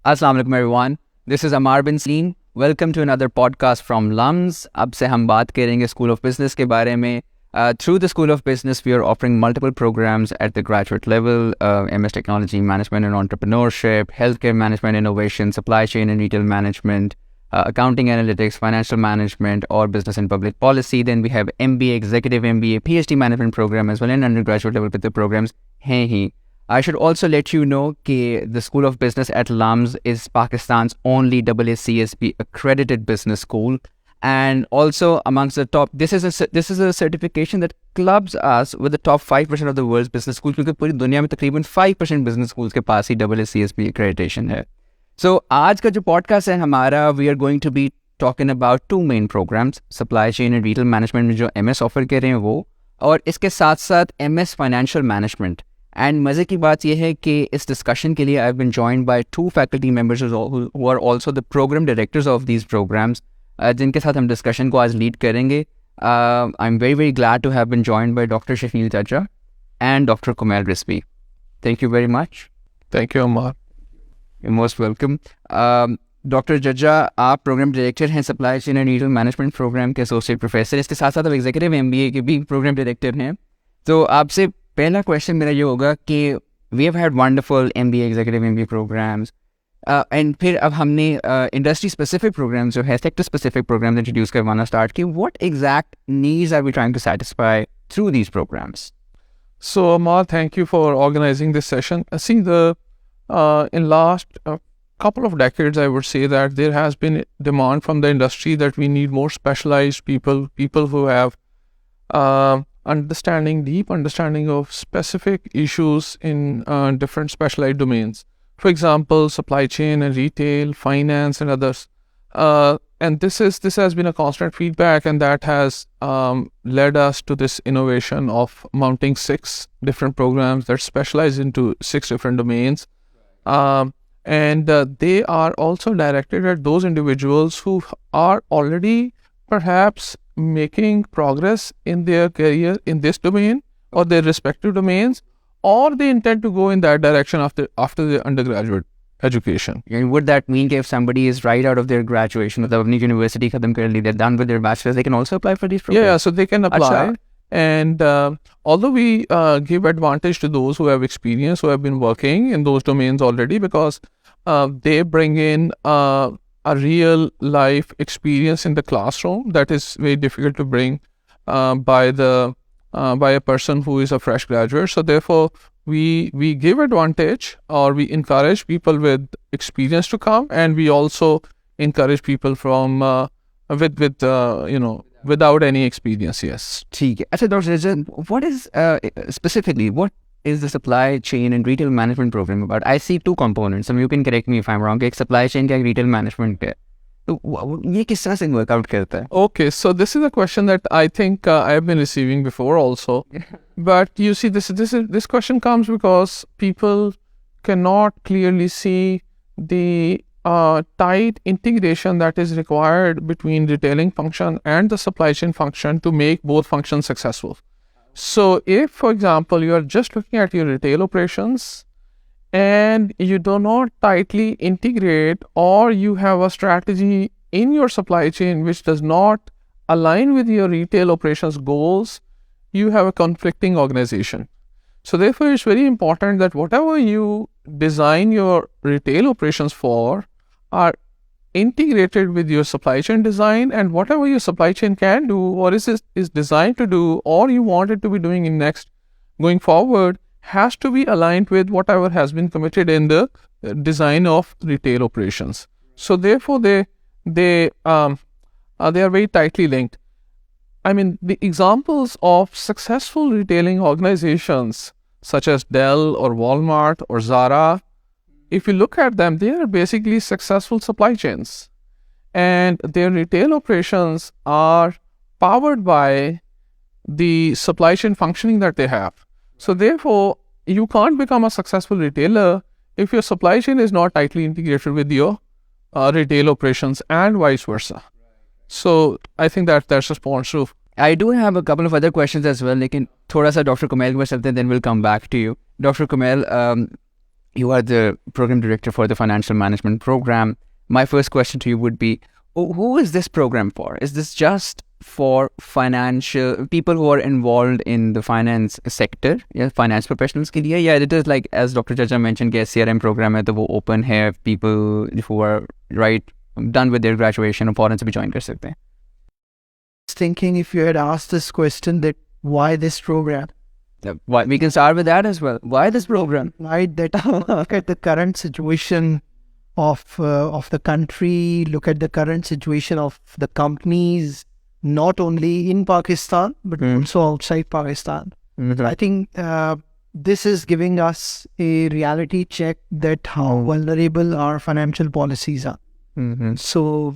Assalamu alaikum everyone. This is Amar bin Salim. Welcome to another podcast from LUMS. अब से हम बात करेंगे School of Business के बारे में. Through the School of Business, we are offering multiple programs at the graduate level, MS Technology Management and Entrepreneurship, Healthcare Management Innovation, Supply Chain and Retail Management, Accounting Analytics, Financial Management, or Business and Public Policy. Then we have MBA, Executive MBA, PhD Management Program as well, and undergraduate level with the programs. Hey. I should also let you know that the School of Business at LUMS is Pakistan's only AACSB accredited business school, and also amongst the top. This is a certification that clubs us with the top 5% of the world's business schools, because पूरी दुनिया में तकरीबन 5% business schools के पास ही AACSB accreditation है. So आज का जो podcast है हमारा, we are going to be talking about two main programs, Supply Chain and Retail Management में जो MS offer कर रहे हैं वो, और इसके साथ साथ MS Financial Management. एंड मज़े की बात यह है कि इस डिस्कशन के लिए I have been joined by two faculty members who are also the programme directors of these programmes, जिनके साथ हम डिस्कशन को आज लीड करेंगे. I am very glad to have been joined by doctor Shakeel Jajja and doctor Kumail Rizvi. Thank you very much. Thank you Amar. You most welcome. Doctor Jajja, आप programme director हैं supply chain and retail management programme के, associate professor. इसके साथ साथ आप executive MBA के भी programme director हैं. तो आपसे पहला क्वेश्चन मेरा ये होगा कि we have had wonderful MBA executive MBA programmes, and फिर अब हमने इंडस्ट्री स्पेसिफिक प्रोग्राम्स जो है, सेक्टर स्पेसिफिक प्रोग्राम्स इंट्रोड्यूस करवाना स्टार्ट किए. What exact needs are we trying to satisfy through these programmes? So Amar, thank you for organizing this session. I see in last couple of decades, I would say that there has been demand from the industry that we need more specialized people who have deep understanding of specific issues in different specialized domains. For example, supply chain and retail, finance and others. And this has been a constant feedback, and that has led us to this innovation of mounting 6 different programs that specialize into 6 different domains. And they are also directed at those individuals who are already perhaps making progress in their career in this domain or their respective domains, or they intend to go in that direction after their undergraduate education. And would that mean that if somebody is right out of their graduation, the university khatam kar li, they're done with their bachelor's, they can also apply for these programs? Yeah, so they can apply. Achha. And although we give advantage to those who have experience, who have been working in those domains already, because they bring in a real life experience in the classroom that is very difficult to bring by a person who is a fresh graduate. So therefore, we give advantage, or we encourage people with experience to come, and we also encourage people from without any experience. Yes. ठीक है. अच्छा doctor Jajja, what is specifically what is the supply chain and retail management program about? I see 2 components. You can correct me if I'm wrong. एक supply chain का, एक retail management का. तो ये किस तरह से workout करता है? Okay, so this is a question that I think I have been receiving before also. But you see, this question comes because people cannot clearly see the tight integration that is required between retailing function and the supply chain function to make both functions successful. So if, for example, you are just looking at your retail operations and you do not tightly integrate, or you have a strategy in your supply chain which does not align with your retail operations goals, you have a conflicting organization. So therefore, it's very important that whatever you design your retail operations for are integrated with your supply chain design, and whatever your supply chain can do or is designed to do, or you want it to be doing in next going forward, has to be aligned with whatever has been committed in the design of retail operations. So therefore, they are very tightly linked. I mean, the examples of successful retailing organizations such as Dell or Walmart or Zara, if you look at them, they are basically successful supply chains, and their retail operations are powered by the supply chain functioning that they have. So therefore, you can't become a successful retailer if your supply chain is not tightly integrated with your retail operations, and vice versa. So I think that's response to. I do have a couple of other questions as well, लेकिन थोड़ा सा doctor Kumail के पास चलते हैं, then we'll come back to you. Dr. Kumail, You are the program director for the financial management program. My first question to you would be, who is this program for? Is this just for financial people who are involved in the finance sector? Yeah, finance professionals के लिए? Yeah, it is like, as Dr. Jajja mentioned, कि SCRM program है तो वो open है, people who are done with their graduation और foreign से भी join कर सकते हैं. Thinking if you had asked this question, that why this program? We can start with that as well. Why this program? Right, that look at the current situation of the country, look at the current situation of the companies, not only in Pakistan but also outside Pakistan. I think this is giving us a reality check that how vulnerable our financial policies are. So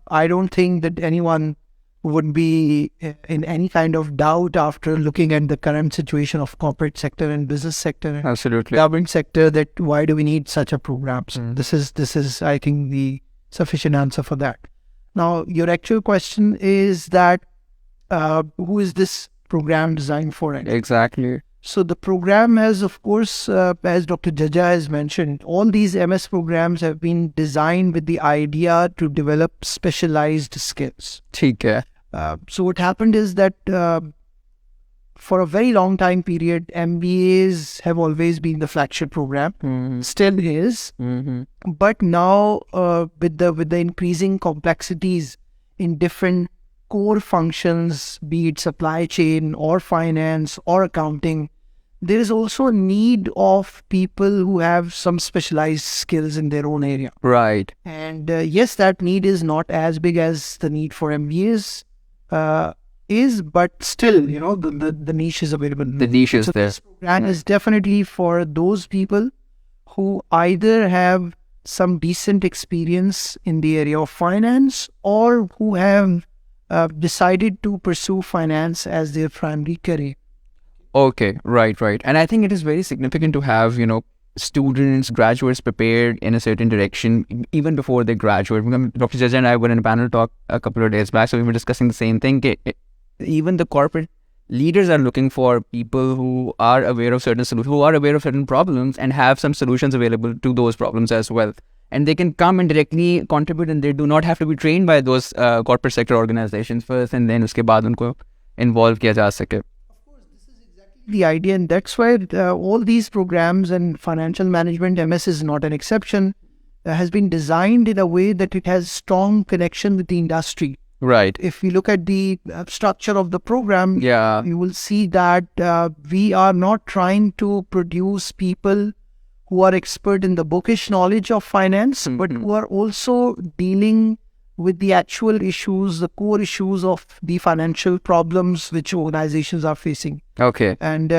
I don't think that anyone would be in any kind of doubt after looking at the current situation of corporate sector and business sector and Absolutely. government sector, that why do we need such a program? So this is I think the sufficient answer for that. Now your actual question is that who is this program designed for? Exactly. So the program has, of course, as Dr. Jajja has mentioned, all these MS programs have been designed with the idea to develop specialized skills. ठीक है. So what happened is that for a very long time period, MBAs have always been the flagship program, still is. But now with the increasing complexities in different core functions, be it supply chain or finance or accounting, there is also a need of people who have some specialized skills in their own area. Right. And yes, that need is not as big as the need for MBAs but still, the niche is available. The niche is there. This program is definitely for those people who either have some decent experience in the area of finance or who have decided to pursue finance as their primary career. Okay, right. And I think it is very significant to have, students, graduates prepared in a certain direction even before they graduate. Dr. Jajja and I were in a panel talk a couple of days back, so we were discussing the same thing. Even the corporate leaders are looking for people who are aware of certain solutions, who are aware of certain problems and have some solutions available to those problems as well. And they can come and directly contribute, and they do not have to be trained by those corporate sector organizations first, and then उसके बाद उनको involve किया जा सके. The idea, and that's why all these programs, and financial management MS is not an exception, has been designed in a way that it has strong connection with the industry. Right. If you look at the structure of the program, you will see that we are not trying to produce people who are expert in the bookish knowledge of finance, but who are also dealing with the actual issues, the core issues of the financial problems which organizations are facing. Okay. And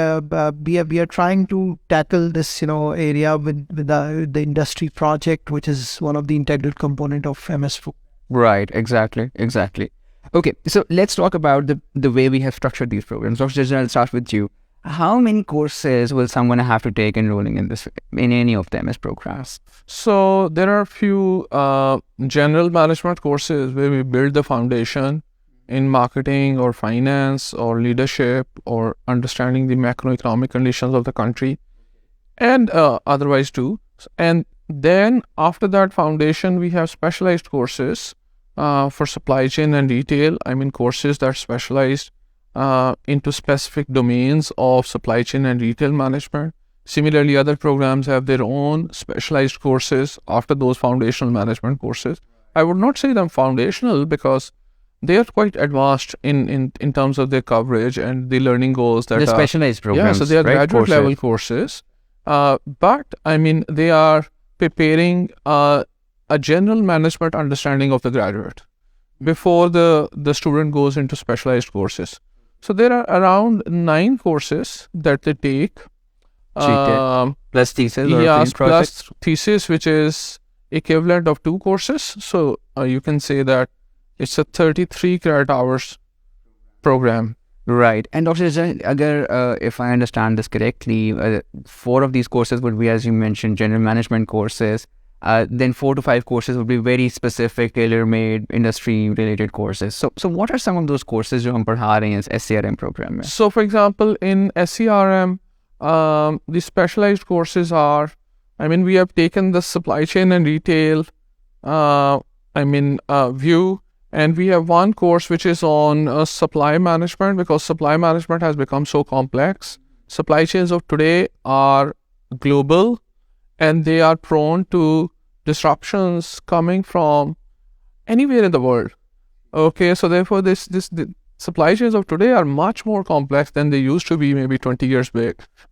we are trying to tackle this area with the industry project, which is one of the integral component of MS4. Right, exactly. Okay, so let's talk about the way we have structured these programs. Dr. Jajja, I'll start with you. How many courses will someone have to take enrolling in any of the MS programs? So there are a few general management courses where we build the foundation in marketing or finance or leadership or understanding the macroeconomic conditions of the country and otherwise too. And then after that foundation, we have specialized courses for supply chain and retail. I mean, courses that are specialized into specific domains of supply chain and retail management. Similarly, other programs have their own specialized courses after those foundational management courses. I would not say them foundational because they are quite advanced in terms of their coverage and the learning goals that the specialized programs. Yeah, so they are graduate level courses. But I mean, they are preparing a general management understanding of the graduate before the student goes into specialized courses. So there are around 9 courses that they take. Plus thesis or plus thesis, which is equivalent of 2 courses. So you can say that it's a 33 credit hours program. Right. And Dr. Jajja, if I understand this correctly, 4 of these courses would be, as you mentioned, general management courses. Then 4 to 5 courses would be very specific, tailor-made, industry-related courses. So what are some of those courses जो हम पढ़ा रहे हैं इस SCRM program में? So for example, in SCRM, the specialized courses are I mean, we have taken the supply chain and retail, view, and we have one course which is on supply management, because supply management has become so complex. Supply chains of today are global, and they are prone to disruptions coming from anywhere in the world. Okay, so therefore, the supply chains of today are much more complex than they used to be maybe 20 years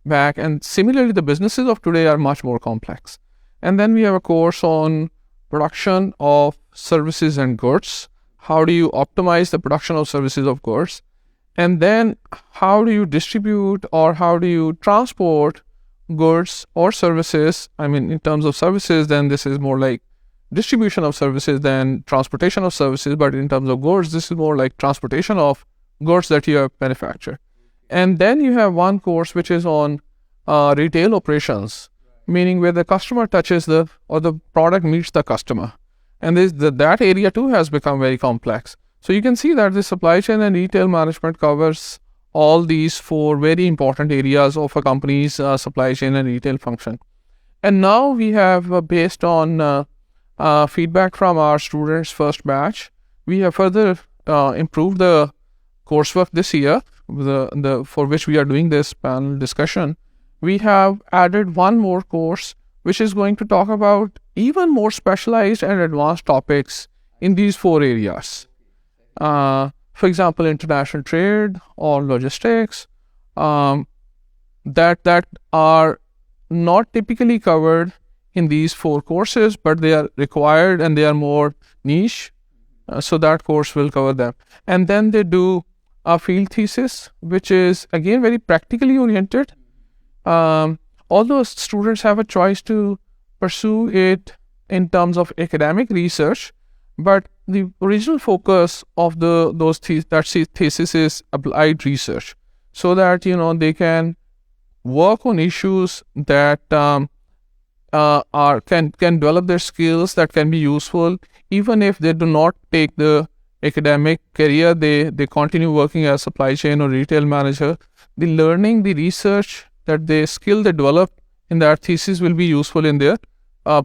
back. And similarly, the businesses of today are much more complex. And then we have a course on production of services and goods. How do you optimize the production of services of goods? And then how do you distribute or how do you transport goods or services? I mean, in terms of services, then this is more like distribution of services than transportation of services. But in terms of goods, this is more like transportation of goods that you have manufactured. And then you have one course which is on retail operations, meaning where the customer touches the product meets the customer. And that area too has become very complex. So you can see that the supply chain and retail management covers all these four very important areas of a company's supply chain and retail function. And now we have, based on feedback from our students' first batch, we have further improved the coursework this year, for which we are doing this panel discussion. We have added one more course which is going to talk about even more specialized and advanced topics in these four areas. For example, international trade or logistics, that are not typically covered in these four courses, but they are required and they are more niche. So that course will cover them. And then they do a field thesis, which is again very practically oriented. Although students have a choice to pursue it in terms of academic research, but the original focus of that thesis is applied research, so that they can work on issues that can develop their skills that can be useful, even if they do not take the academic career. They continue working as supply chain or retail manager. The learning, the research, that the skill they develop in that thesis will be useful in their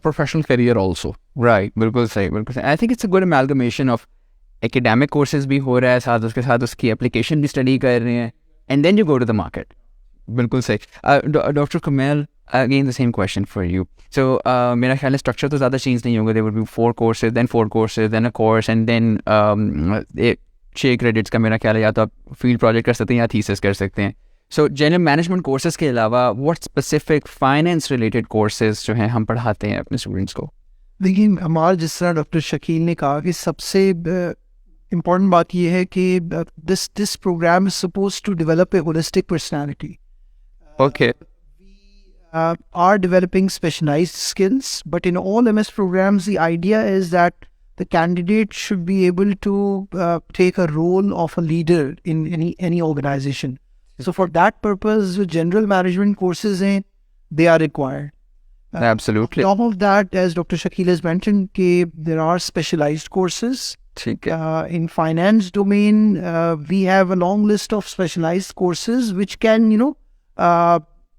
professional career also. Right, बिल्कुल सही. I think it's a good amalgamation of academic courses भी हो रहा है, साथ उसके साथ उसकी application भी study कर रहे हैं, and then you go to the market. बिल्कुल सही. Dr. Kumail, again the same question for you. So मेरा ख्याल है structure तो ज़्यादा change नहीं होगा. There will be 4 courses, then 4 courses, then a course, and then 6 credits का मेरा ख्याल है या तो आप field project कर सकते हैं या thesis कर सकते हैं. So general management courses के अलावा what specific finance related courses जो हैं हम पढ़ाते हैं अपने students को? देखिए हमारा, जिस तरह डॉक्टर शकील ने कहा कि सबसे इम्पॉर्टेंट बात यह है कि this program is supposed to develop a holistic personality. Okay. Are developing specialized skills, but in all MS programs, the idea is that the candidate should be able to take a role of a leader in any organization. So for that purpose, the general management courses they are required. Absolutely. On top of that, as Dr. Shakeel has mentioned, there are specialized courses. In finance domain, we have a long list of specialized courses which can,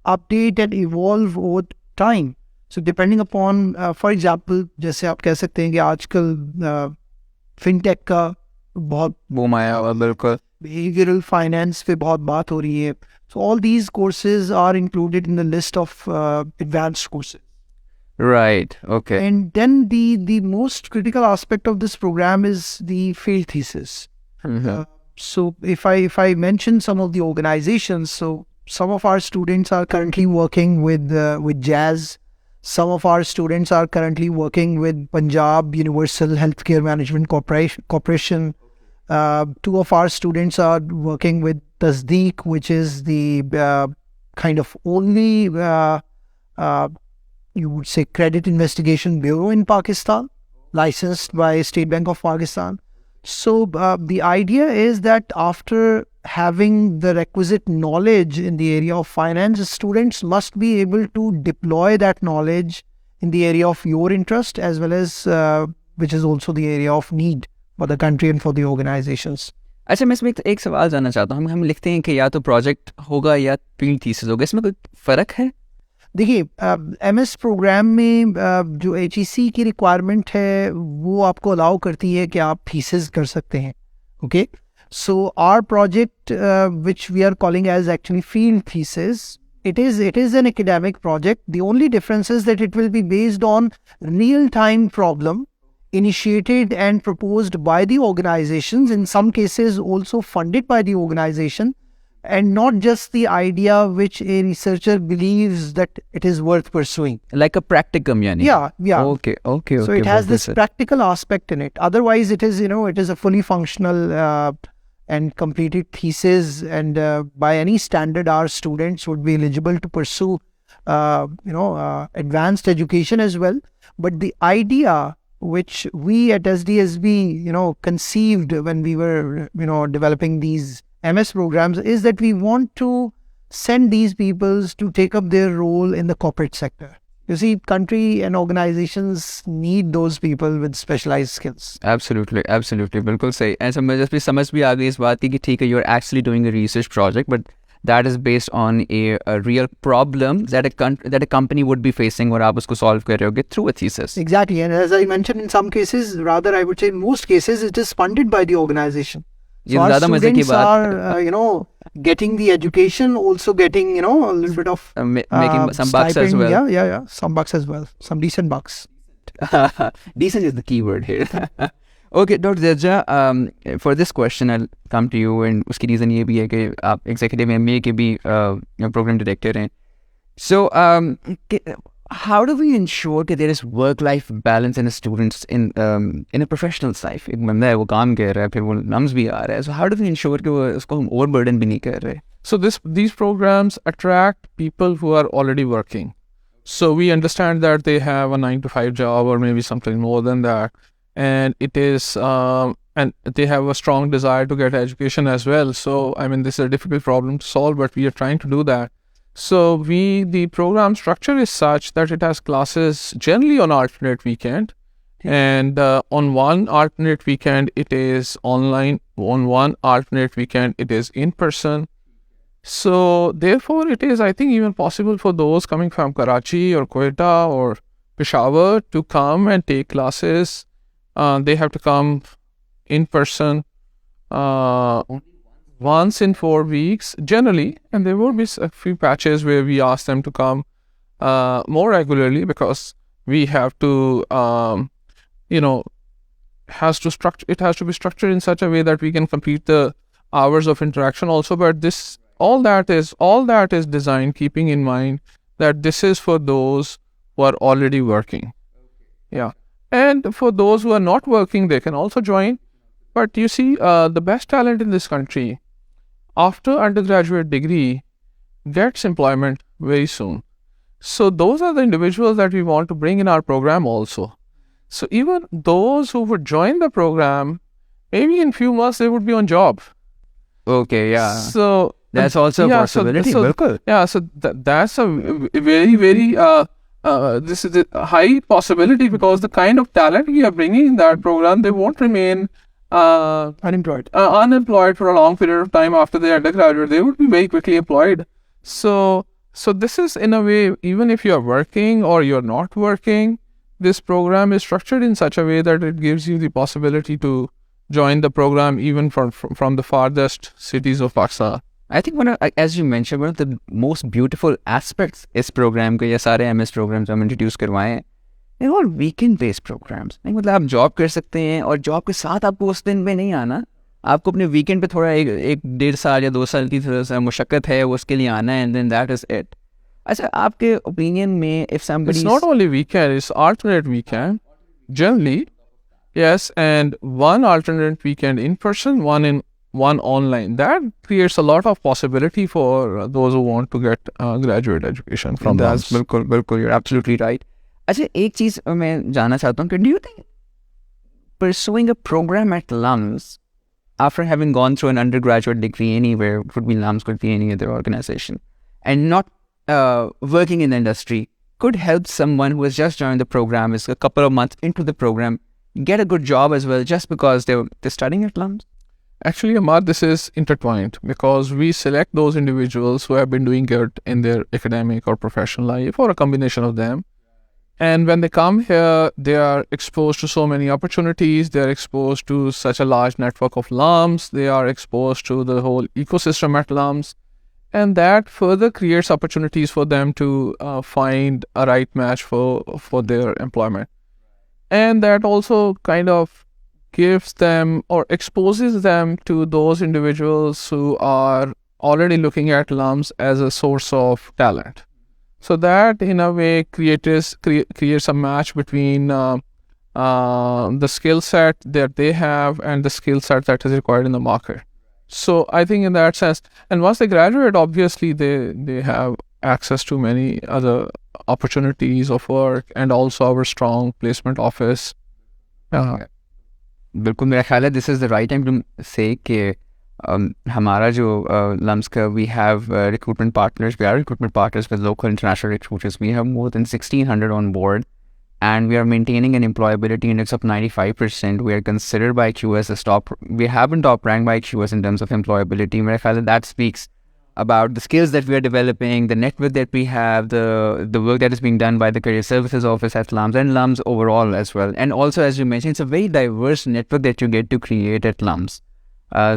update and evolve over time. So depending upon, for example, जैसे आप कह सकते हैं कि आजकल fintech का बहुत boom आया हुआ, बिल्कुल. Behavioral finance पे बहुत बात हो रही है. So all these courses are included in the list of advanced courses. Right. Okay. And then the most critical aspect of this program is the field thesis. Mm-hmm. So if I mention some of the organizations, so some of our students are currently working with Jazz. Some of our students are currently working with Punjab Universal Healthcare Management Corporation. 2 of our students are working with Tasdeeq, which is the kind of only, you would say, credit investigation bureau in Pakistan, licensed by State Bank of Pakistan. So the idea is that after having the requisite knowledge in the area of finance, students must be able to deploy that knowledge in the area of your interest, as well as which is also the area of need for the country and for the organizations. अच्छा, मैं इसमें एक सवाल जानना चाहता हूँ. हम लिखते हैं कि या तो प्रोजेक्ट होगा या फील्ड थीसिस होगा, इसमें कोई फ़र्क है? देखिए MS प्रोग्राम में जो HEC की रिक्वायरमेंट है वो आपको अलाउ करती है कि आप थीसिस कर सकते हैं. Okay, so our project which we are calling as actually field thesis, it is an academic project. The only difference is that it will be based on real time problem initiated and proposed by the organizations, in some cases also funded by the organization, and not just the idea which a researcher believes that it is worth pursuing. Like a practicum, yani. Yeah. Okay. So it has this practical aspect in it. Otherwise, it is, it is a fully functional and completed thesis, and by any standard, our students would be eligible to pursue, advanced education as well. But the idea which we at SDSB, conceived when we were, developing these MS programs is that we want to send these peoples to take up their role in the corporate sector. You see, country and organizations need those people with specialized skills. Absolutely, बिल्कुल सही. ऐसा मुझे समझ भी आ गई इस बात की कि ठीक है, you are actually doing a research project, but that is based on a real problem that a company would be facing, और आप उसको solve कर रहे होगे through a thesis. Exactly, and as I mentioned, in some cases, rather I would say in most cases, it is funded by the organization. So our students are, getting the education, also getting, a little bit of making some bucks as well. Yeah, some bucks as well, some decent bucks. Decent is the key word here. Okay, Dr. Jajja, for this question I'll come to you, and उसकी reason ये भी है कि आप executive MBA के भी program director हैं. So how do we ensure that there is work-life balance in a student's in a professional life? एक बंदा है वो काम कर रहा है, फिर वो LUMS भी आ रहा है. So how do we ensure कि वो उसको हम overburden भी नहीं कर रहे? So these programs attract people who are already working. So we understand that they have a 9 to 5 job or maybe something more than that, and it is and they have a strong desire to get education as well. So I mean, this is a difficult problem to solve, but we are trying to do that. So the program structure is such that it has classes generally on alternate weekend, and on one alternate weekend it is online, on one alternate weekend it is in person. So therefore it is, I think, even possible for those coming from Karachi or Quetta or Peshawar to come and take classes. They have to come in person once in 4 weeks generally, and there will be a few patches where we ask them to come more regularly, because we have to it has to be structured in such a way that we can complete the hours of interaction also. But all that is designed keeping in mind that this is for those who are already working. Yeah, and for those who are not working, they can also join. But you see, the best talent in this country after undergraduate degree gets employment very soon. So those are the individuals that we want to bring in our program also. So even those who would join the program, maybe in few months they would be on job. Okay, yeah. So that's also a possibility. So that's a very, very this is a high possibility, because the kind of talent we are bringing in that program, they won't remain unemployed for a long period of time after they are undergraduate. They would be very quickly employed. So this is, in a way, even if you are working or you're not working, this program is structured in such a way that it gives you the possibility to join the program even from the farthest cities of Pakistan. I think as you mentioned, one of the most beautiful aspects इस program के, ये सारे MS programs हम introduce करवाए हैं, they're all weekend based programs. मतलब आप job कर सकते हैं, और जॉब के साथ आपको उस दिन में नहीं आना, आपको अपने वीकेंड पे थोड़ा 1.5 साल या 2 साल की थोड़ा सा मुशक्कत है, वो उसके लिए आना है, and then that is it. अच्छा, आपके ओपिनियन में if somebody, it's not only weekend, it's alternate weekend generally, yes, and one alternate weekend in person, one online. That creates a lot of possibility for those who want to get graduate education from LUMS. बिल्कुल, you're absolutely right. अच्छा, एक चीज़ मैं जानना चाहता हूँ कि do you think pursuing a program at LUMS after having gone through an undergraduate degree anywhere, could be LUMS, could be any other organization, and not working in the industry, could help someone who has just joined the program, is a couple of months into the program, get a good job as well, just because they're studying at LUMS? Actually, Amar, this is intertwined because we select those individuals who have been doing good in their academic or professional life or a combination of them. And when they come here, they are exposed to so many opportunities. They are exposed to such a large network of LUMS. They are exposed to the whole ecosystem at LUMS. And that further creates opportunities for them to find a right match for their employment. And that also kind of gives them or exposes them to those individuals who are already looking at LUMS as a source of talent. So that in a way creates a match between the skill set that they have and the skill set that is required in the market. So I think in that sense, and once they graduate, obviously they have access to many other opportunities of work and also our strong placement office. बिल्कुल मेरा ख्याल है this is the right time to say कि हमारा जो लम्स का we have recruitment partners we are recruitment partners with local international recruiters we have more than 1600 on board and we are maintaining an employability index of 95%. We are considered by QS as top. We haven't top ranked by QS in terms of employability. I feel that speaks about the skills that we are developing, the network that we have, the work that is being done by the Career Services Office at LUMS and LUMS overall as well. And also, as you mentioned, it's a very diverse network that you get to create at LUMS.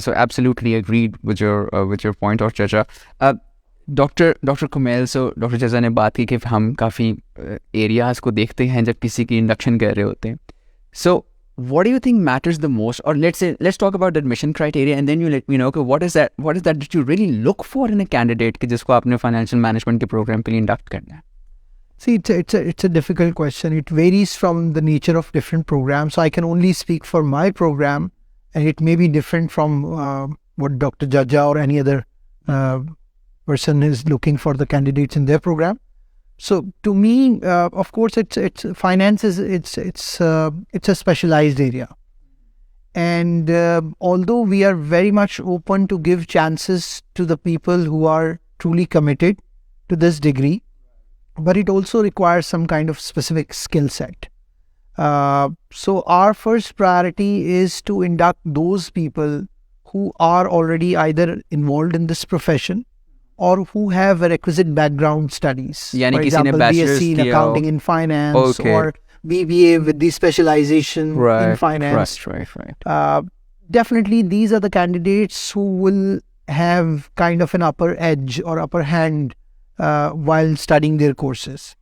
So absolutely agreed with your point, Dr. Jajja. Doctor Kumail doctor Jajja ने बात की कि हम काफ़ी areas को देखते हैं जब किसी की इंडक्शन कर रहे होते हैं. So what do you think matters the most, और let's talk about admission criteria and then you let me know कि what is that that you really look for in a candidate कि जिसको आपने financial management के programme के लिए induct करना है. See, it's a difficult question. It varies from the nature of different programs. So I can only speak for my program, and it may be different from what Dr. Jajja or any other person is looking for the candidates in their program. So to me, of course, it's finance is it's a specialized area, and although we are very much open to give chances to the people who are truly committed to this degree, but it also requires some kind of specific skill set. So our first priority is to induct those people who are already either involved in this profession or who have a requisite background studies. For example, BSc in accounting and finance, or BBA with the specialization in finance. Right. Definitely, these are the candidates who will have kind of an upper edge or upper hand while studying their courses.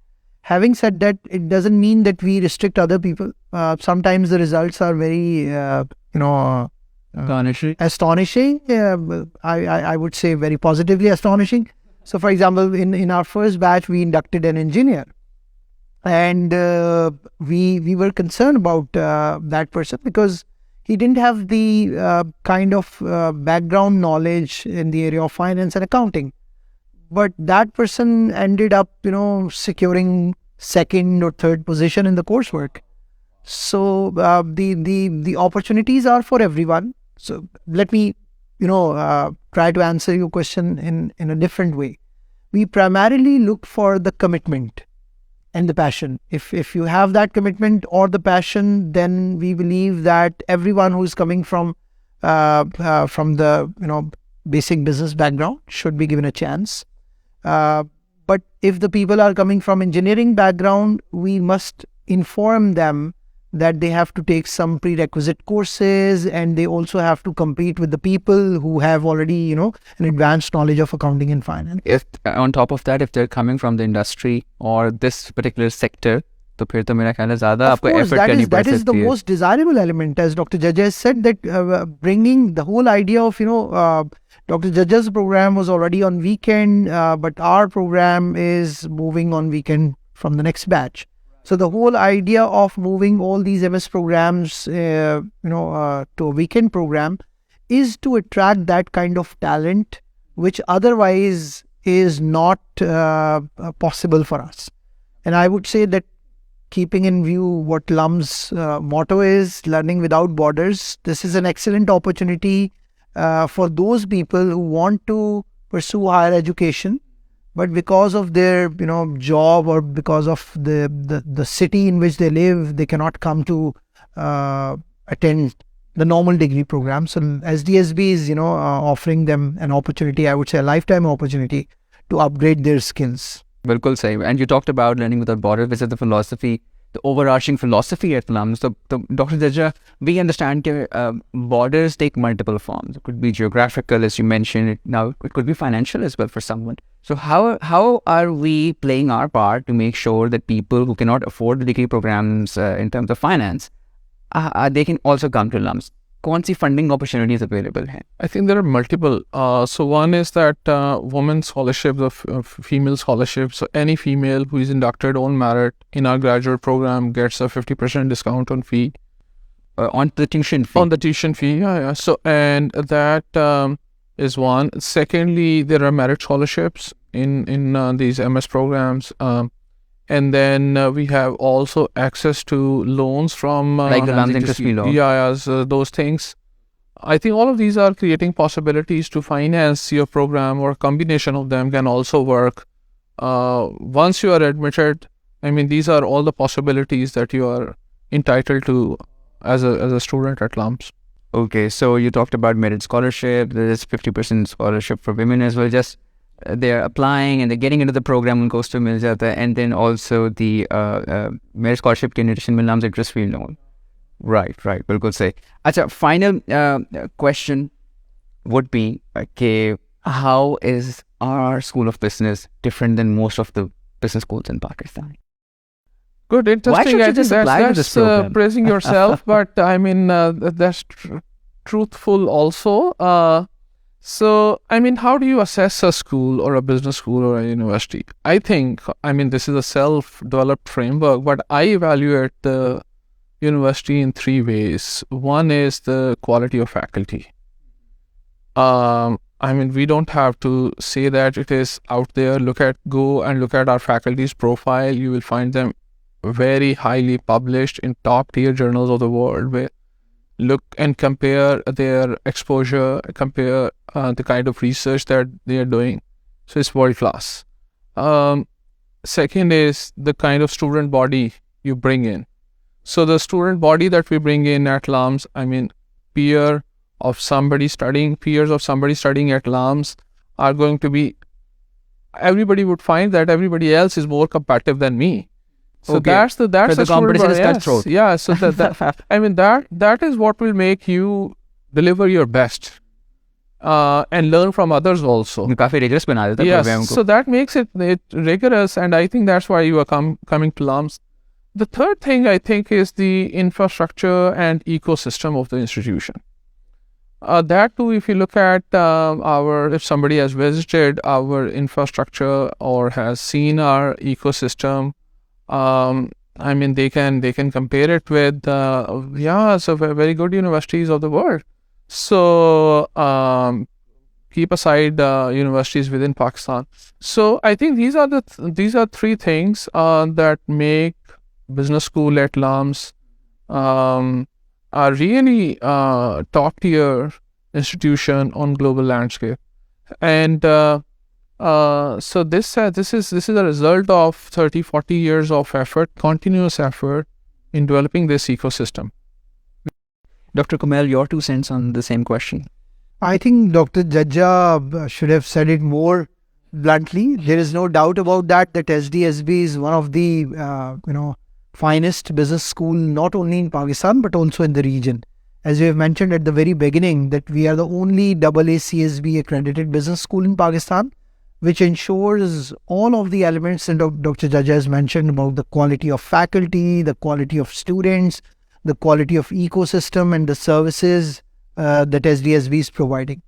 Having said that, it doesn't mean that we restrict other people. Sometimes the results are very, astonishing. I would say very positively astonishing. So, for example, in our first batch, we inducted an engineer, and we were concerned about that person because he didn't have the kind of background knowledge in the area of finance and accounting. But that person ended up, securing second or third position in the coursework. So the opportunities are for everyone. So let me, try to answer your question in a different way. We primarily look for the commitment and the passion. If you have that commitment or the passion, then we believe that everyone who is coming from the basic business background should be given a chance. But if the people are coming from engineering background, we must inform them that they have to take some prerequisite courses, and they also have to compete with the people who have already, an advanced knowledge of accounting and finance. If on top of that, if they're coming from the industry or this particular sector, तो फिर तो मेरा ख्याल है ज़्यादा आपको effort करनी पड़ सकती है. That is the most desirable element, as Dr. Jajja has said, that bringing the whole idea of, Dr. Jajja's program was already on weekend, but our program is moving on weekend from the next batch. So the whole idea of moving all these MS programs, to a weekend program is to attract that kind of talent, which otherwise is not possible for us. And I would say that, keeping in view what LUMS motto is, learning without borders, this is an excellent opportunity for those people who want to pursue higher education, but because of their job or because of the city in which they live, they cannot come to attend the normal degree program. So SDSB is, offering them an opportunity, I would say a lifetime opportunity to upgrade their skills. Bilkul sahi. And you talked about learning without borders, which is the philosophy, the overarching philosophy at LUMS. So, Dr. Jajja, we understand that borders take multiple forms. It could be geographical, as you mentioned. Now, it could be financial as well for someone. So how are we playing our part to make sure that people who cannot afford the degree programs in terms of finance, they can also come to LUMS? कौन सी funding opportunities available हैं? I think there are multiple. So one is that women's scholarship, the female scholarship. So any female who is inducted on merit in our graduate program gets a 50% discount on fee. On the tuition fee? On the tuition fee, yeah. So, and that is one. Secondly, there are merit scholarships in these MS programs. And then we have also access to loans from like the LUMS interest-free loan. Yeah, so those things. I think all of these are creating possibilities to finance your program, or a combination of them can also work. Once you are admitted, I mean, these are all the possibilities that you are entitled to as a student at LUMS. Okay, so you talked about merit scholarship. There is 50% scholarship for women as well. Just they're applying and they're getting into the program, उनको उसमें मिल जाता है, and then also the merit scholarship के addition में LUMS interest-free loan. Right, बिल्कुल सही. अच्छा, final question would be, okay, how is our School of Business different than most of the business schools in Pakistan? Good, interesting. Why should you just apply to this program? Praising yourself, but I mean, that's truthful also. So, I mean, how do you assess a school or a business school or a university? I think, I mean, this is a self-developed framework, but I evaluate the university in three ways. One is the quality of faculty. I mean, we don't have to say that it is out there. Go and look at our faculty's profile. You will find them very highly published in top tier journals of the world, where look and compare their exposure, compare the kind of research that they are doing. So it's world class. Second is the kind of student body you bring in. So the student body that we bring in at LUMS, I mean, peers of somebody studying at LUMS are going to be, everybody would find that everybody else is more competitive than me. So okay. that's the competition is cutthroat. Yeah, so that I mean that is what will make you deliver your best and learn from others also. काफी rigorous बना देता है program को. So that makes it rigorous, and I think that's why you are coming to LUMS. The third thing I think is the infrastructure and ecosystem of the institution. That too, if you look at if somebody has visited our infrastructure or has seen our ecosystem, I mean, they can compare it with so very good universities of the world. So keep aside universities within Pakistan. So I think these are three things that make business school at LUMS a really top tier institution on global landscape. And so this is a result of 30-40 years of continuous effort in developing this ecosystem. Dr. Kumail, your 2 cents on the same question. I think Dr. Jajja should have said it more bluntly. There is no doubt about that SDSB is one of the finest business school, not only in Pakistan but also in the region. As you have mentioned at the very beginning, that we are the only AACSB accredited business school in Pakistan, which ensures all of the elements that Dr. Jajja has mentioned about the quality of faculty, the quality of students, the quality of ecosystem and the services that SDSB is providing.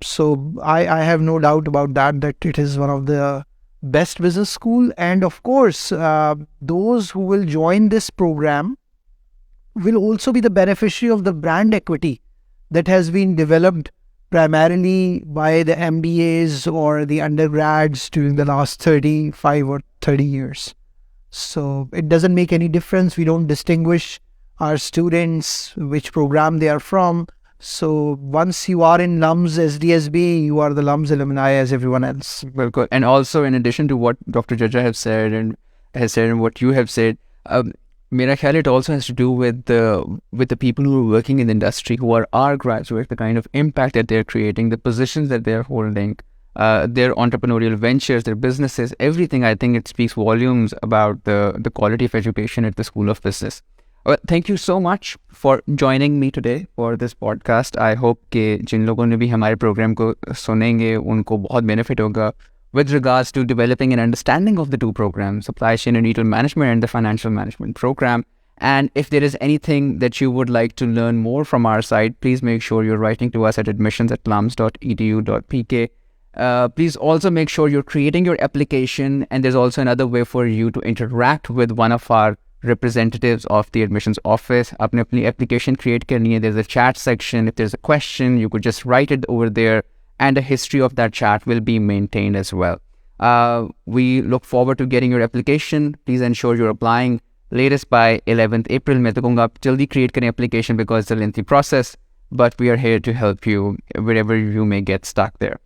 So I have no doubt about that it is one of the best business school. And of course, those who will join this program will also be the beneficiary of the brand equity that has been developed primarily by the MBAs or the undergrads during the last 35 or 30 years. So it doesn't make any difference. We don't distinguish our students, which program they are from. So once you are in LUMS SDSB, you are the LUMS alumni as everyone else. Well, good. And also, in addition to what Dr. Jajja has said and what you have said, मेरा ख्याल it also has to do with the people who are working in the industry, who are our graduates, the kind of impact that they're creating, the positions that they're holding, their entrepreneurial ventures, their businesses, everything. I think it speaks volumes about the quality of education at the School of Business. Well, thank you so much for joining me today for this podcast. I hope कि जिन लोगों ने भी हमारे programme को सुनेंगे उनको बहुत benefit होगा with regards to developing an understanding of the two programs, supply chain and retail management and the financial management program. And if there is anything that you would like to learn more from our side, please make sure you're writing to us at admissions@lums.edu.pk. Please also make sure you're creating your application, and there's also another way for you to interact with one of our representatives of the admissions office. Apni application create karni hai. There's a chat section. If there's a question, you could just write it over there, and a history of that chat will be maintained as well. We look forward to getting your application. Please ensure you're applying latest by 11th April. मैं तो कहूँगा आप जल्दी create करें application because it's a lengthy process, but we are here to help you wherever you may get stuck there.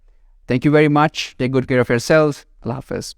Thank you very much. Take good care of yourselves. Allah Hafiz.